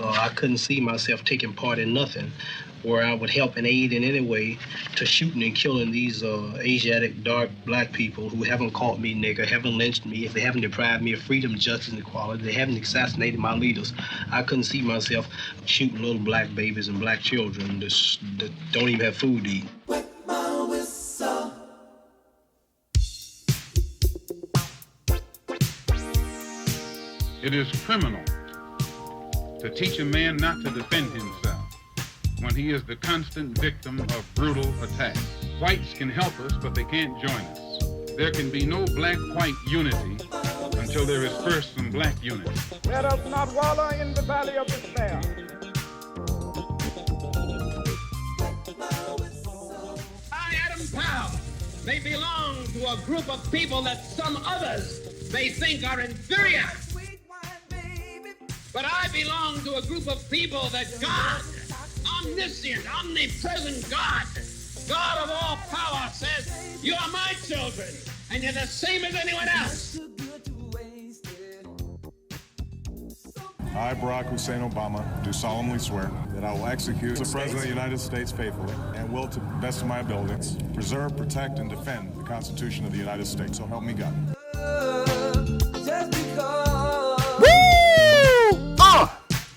I couldn't see myself taking part in nothing where I would help and aid in any way to shooting and killing these Asiatic dark black people who haven't called me nigger, haven't lynched me, if they haven't deprived me of freedom, justice, and equality, they haven't assassinated my leaders. I couldn't see myself shooting little black babies and black children that don't even have food to eat. It is criminal to teach a man not to defend himself when he is the constant victim of brutal attacks. Whites can help us, but they can't join us. There can be no black-white unity until there is first some black unity. Let us not wallow in the valley of despair. I, Adam Powell, may belong to a group of people that some others may think are inferior. But I belong to a group of people that God, omniscient, omnipresent God, God of all power, says, you are my children, and you're the same as anyone else. I, Barack Hussein Obama, do solemnly swear that I will execute the President of the United States faithfully and will, to the best of my abilities, preserve, protect, and defend the Constitution of the United States. So help me God.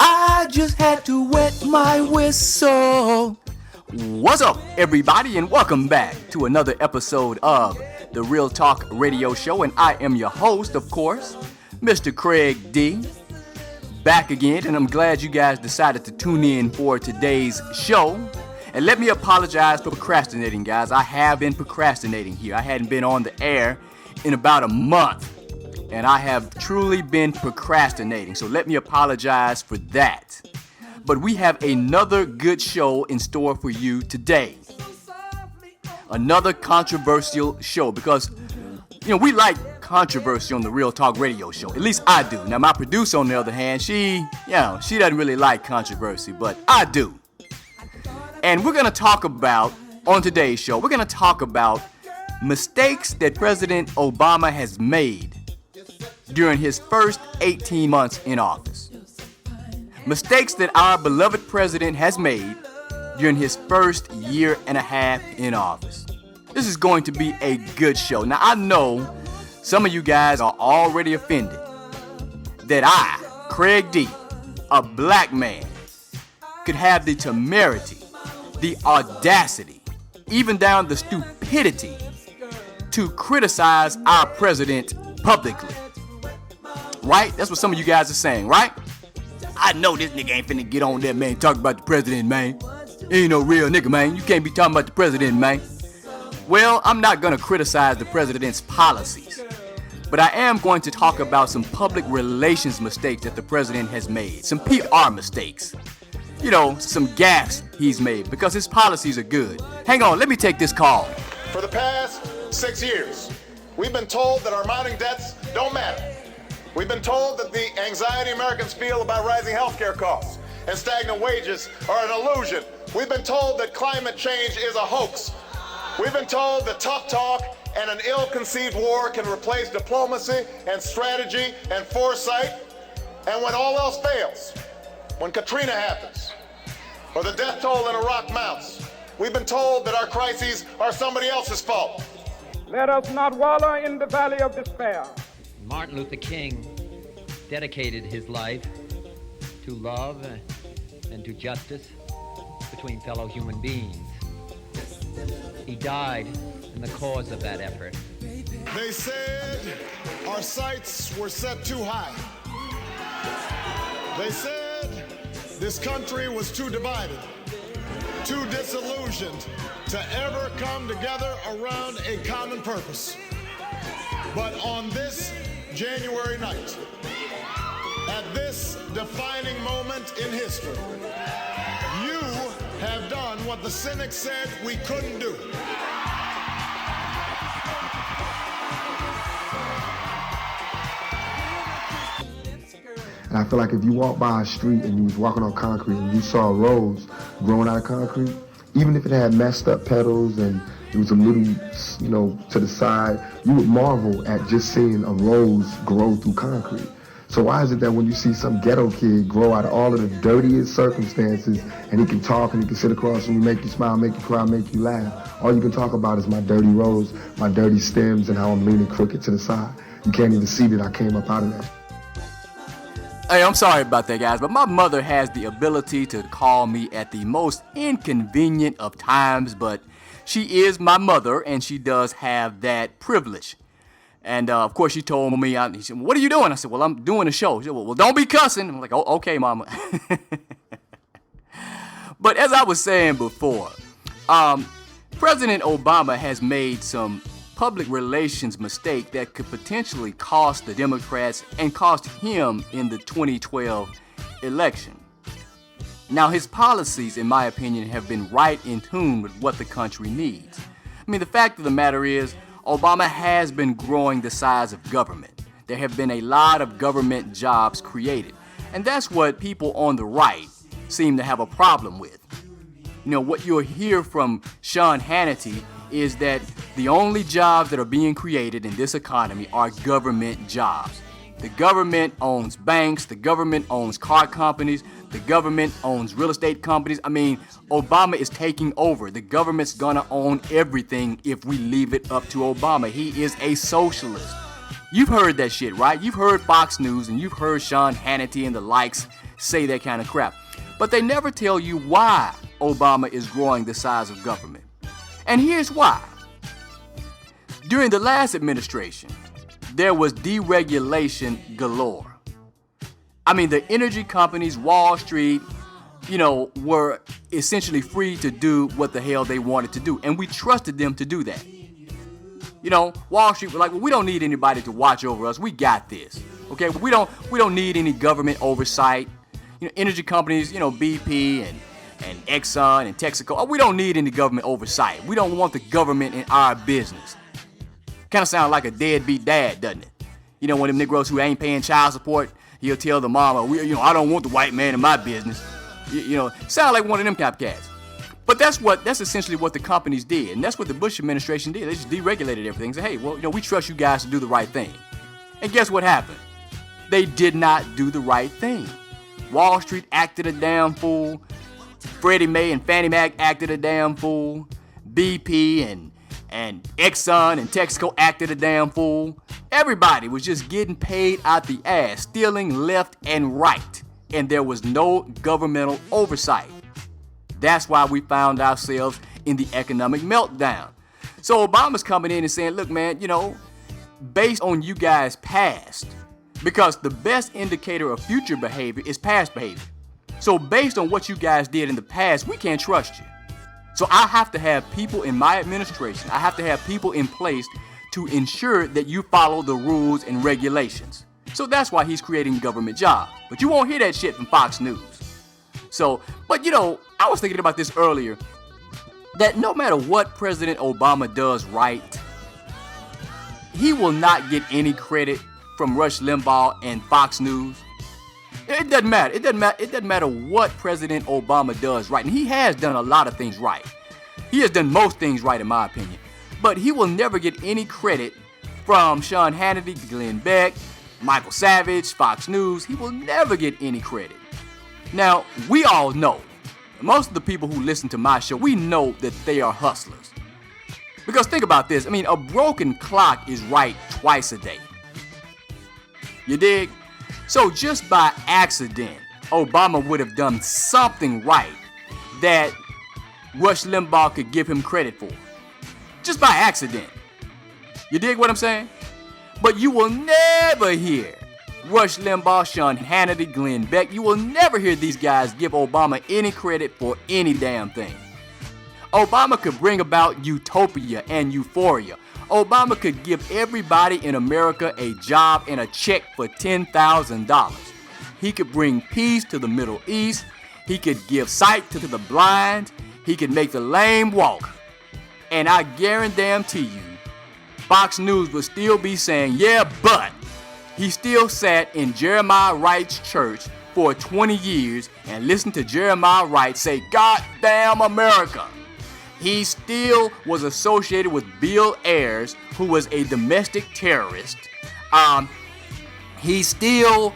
I just had to wet my whistle. What's up, everybody, and welcome back to another episode of the Real Talk Radio Show. And I am your host, of course, Mr. Craig D. Back again, and I'm glad you guys decided to tune in for today's show. And let me apologize for procrastinating, guys. I have been procrastinating here. I hadn't been on the air in about a month. And I have truly been procrastinating, so let me apologize for that. But we have another good show in store for you today. Another controversial show because, we like controversy on the Real Talk Radio Show. At least I do. Now, my producer, on the other hand, she doesn't really like controversy, but I do. And we're going to talk about, on today's show, we're going to talk about mistakes that President Obama has made during his first 18 months in office. Mistakes that our beloved president has made during his first year and a half in office. This is going to be a good show. Now, I know some of you guys are already offended that I, Craig D., a black man, could have the temerity, the audacity, even down the stupidity to criticize our president publicly. Right? That's what some of you guys are saying, right? I know this nigga ain't finna get on there, man, talking about the president, man. He ain't no real nigga, man. You can't be talking about the president, man. Well, I'm not gonna criticize the president's policies, but I am going to talk about some public relations mistakes that the president has made. Some PR mistakes. Some gaffes he's made because his policies are good. Hang on, let me take this call. For the past 6 years, we've been told that our mounting debts don't matter. We've been told that the anxiety Americans feel about rising healthcare costs and stagnant wages are an illusion. We've been told that climate change is a hoax. We've been told that tough talk and an ill-conceived war can replace diplomacy and strategy and foresight. And when all else fails, when Katrina happens, or the death toll in Iraq mounts, we've been told that our crises are somebody else's fault. Let us not wallow in the valley of despair. Martin Luther King dedicated his life to love and to justice between fellow human beings. He died in the cause of that effort. They said our sights were set too high. They said this country was too divided, too disillusioned to ever come together around a common purpose. But on this January night, at this defining moment in history, you have done what the cynics said we couldn't do. And I feel like if you walk by a street and you was walking on concrete and you saw a rose growing out of concrete, even if it had messed up petals and it was a little, to the side, you would marvel at just seeing a rose grow through concrete. So why is it that when you see some ghetto kid grow out of all of the dirtiest circumstances and he can talk and he can sit across from you, make you smile, make you cry, make you laugh, all you can talk about is my dirty rows, my dirty stems, and how I'm leaning crooked to the side. You can't even see that I came up out of that. Hey, I'm sorry about that, guys, but my mother has the ability to call me at the most inconvenient of times, but she is my mother, and she does have that privilege. And, of course, she told me, she said, what are you doing? I said, well, I'm doing a show. She said, well, don't be cussing. I'm like, oh, okay, mama. But as I was saying before, President Obama has made some public relations mistake that could potentially cost the Democrats and cost him in the 2012 election. Now, his policies, in my opinion, have been right in tune with what the country needs. I mean, the fact of the matter is, Obama has been growing the size of government. There have been a lot of government jobs created. And that's what people on the right seem to have a problem with. You know, what you'll hear from Sean Hannity is that the only jobs that are being created in this economy are government jobs. The government owns banks, the government owns car companies, the government owns real estate companies. I mean, Obama is taking over. The government's gonna own everything if we leave it up to Obama. He is a socialist. You've heard that shit, right? You've heard Fox News and you've heard Sean Hannity and the likes say that kind of crap. But they never tell you why Obama is growing the size of government. And here's why. During the last administration, there was deregulation galore. I mean, the energy companies, Wall Street, were essentially free to do what the hell they wanted to do. And we trusted them to do that. Wall Street was like, well, we don't need anybody to watch over us. We got this. Okay, we don't need any government oversight. Energy companies, BP and Exxon and Texaco, we don't need any government oversight. We don't want the government in our business. Kind of sound like a deadbeat dad, doesn't it? One of them Negroes who ain't paying child support, he'll tell the mama, I don't want the white man in my business. Sound like one of them type cats. But that's essentially what the companies did, and that's what the Bush administration did. They just deregulated everything. Said, hey, we trust you guys to do the right thing. And guess what happened? They did not do the right thing. Wall Street acted a damn fool. Freddie Mae and Fannie Mac acted a damn fool. BP and Exxon and Texaco acted a damn fool. Everybody was just getting paid out the ass, stealing left and right. And there was no governmental oversight. That's why we found ourselves in the economic meltdown. So Obama's coming in and saying, look, man, based on you guys' past, because the best indicator of future behavior is past behavior. So based on what you guys did in the past, we can't trust you. So I have to have people in my administration, I have to have people in place to ensure that you follow the rules and regulations. So that's why he's creating government jobs. But you won't hear that shit from Fox News. So, but I was thinking about this earlier, that no matter what President Obama does right, he will not get any credit from Rush Limbaugh and Fox News. It doesn't matter. It doesn't matter what President Obama does right. And he has done a lot of things right. He has done most things right, in my opinion. But he will never get any credit from Sean Hannity, Glenn Beck, Michael Savage, Fox News. He will never get any credit. Now, we all know, most of the people who listen to my show, we know that they are hustlers. Because think about this. I mean, a broken clock is right twice a day. You dig? So just by accident, Obama would have done something right that Rush Limbaugh could give him credit for. Just by accident. You dig what I'm saying? But you will never hear Rush Limbaugh, Sean Hannity, Glenn Beck. You will never hear these guys give Obama any credit for any damn thing. Obama could bring about utopia and euphoria. Obama could give everybody in America a job and a check for $10,000. He could bring peace to the Middle East. He could give sight to the blind. He could make the lame walk. And I guarantee you, Fox News would still be saying, yeah, but he still sat in Jeremiah Wright's church for 20 years and listened to Jeremiah Wright say, God damn America. He still was associated with Bill Ayers, who was a domestic terrorist, he still